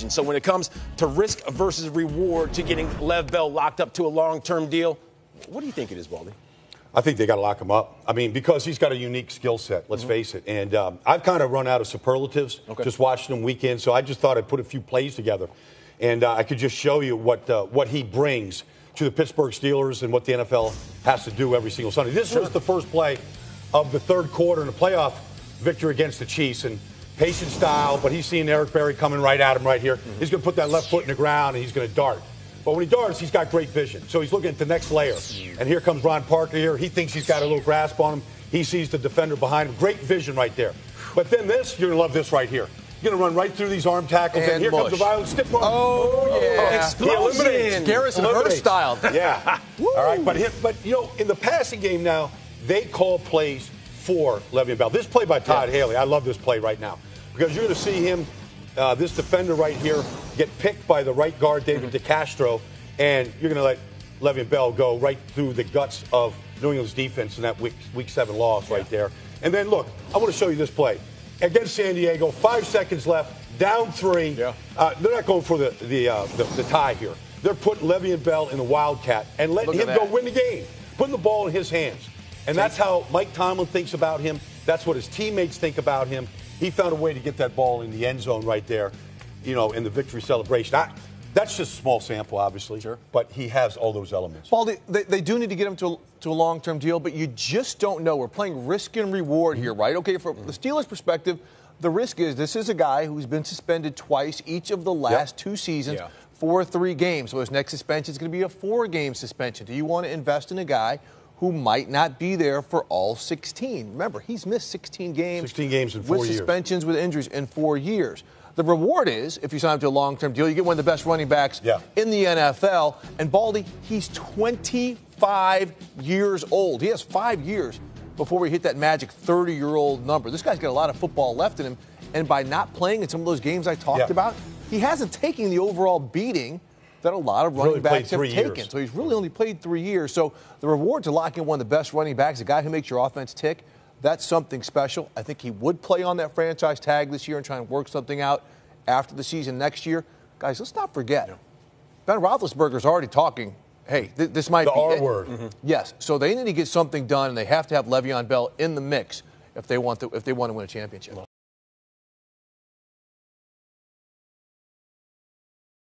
question. So when it comes to risk versus reward to getting Lev Bell locked up to a long-term deal, what do you think it is, Baldy? I think they got to lock him up. I mean, because he's got a unique skill set, let's face it. And I've kind of run out of superlatives just watching him week in, so I just thought I'd put a few plays together. And I could just show you what he brings to the Pittsburgh Steelers and what the NFL has to do every single Sunday. This was the first play of the third quarter in a playoff victory against the Chiefs. And patient style, but he's seeing Eric Berry coming right at him right here. He's going to put that left foot in the ground, and he's going to dart. But when he darts, he's got great vision. So he's looking at the next layer. And here comes Ron Parker here. He thinks he's got a little grasp on him. He sees the defender behind him. Great vision right there. But then this, you're going to love this right here. You're going to run right through these arm tackles. And here comes the violent stiff arm. Oh, yeah. Explosion. Garrison Hurst style. Yeah. All right. But, you know, in the passing game now, they call plays for Le'Veon Bell. This play by Todd Haley, I love this play right now. Because you're going to see him, this defender right here, get picked by the right guard, David DeCastro, and you're going to let Le'Veon Bell go right through the guts of New England's defense in that Week 7 loss right there. And then, look, I want to show you this play. Against San Diego, 5 seconds left, down 3. Yeah. They're not going for the tie here. They're putting Le'Veon Bell in the Wildcat and letting him go win the game, putting the ball in his hands. And that's how Mike Tomlin thinks about him. That's what his teammates think about him. He found a way to get that ball in the end zone right there, you know, in the victory celebration. That's just a small sample, obviously, but he has all those elements. Baldy, they do need to get him to a long-term deal, but you just don't know. We're playing risk and reward here, right? Okay, from the Steelers' perspective, the risk is this is a guy who's been suspended twice each of the last 2 seasons for 3 games. So his next suspension is going to be a 4-game suspension. Do you want to invest in a guy who might not be there for all 16? Remember, he's missed 16 games. 16 games in 4 years. With suspensions, with injuries in 4 years. The reward is, if you sign up to a long-term deal, you get one of the best running backs in the NFL. And Baldy, he's 25 years old. He has 5 years before we hit that magic 30-year-old number. This guy's got a lot of football left in him. And by not playing in some of those games I talked about, he hasn't taken the overall beating that a lot of running backs have taken. So he's really only played 3 years. So the reward to lock in one of the best running backs, a guy who makes your offense tick, that's something special. I think he would play on that franchise tag this year and try and work something out after the season next year. Guys, let's not forget, Ben Roethlisberger's already talking, hey, this might be the R word. Yes, so they need to get something done, and they have to have Le'Veon Bell in the mix if they want to win a championship.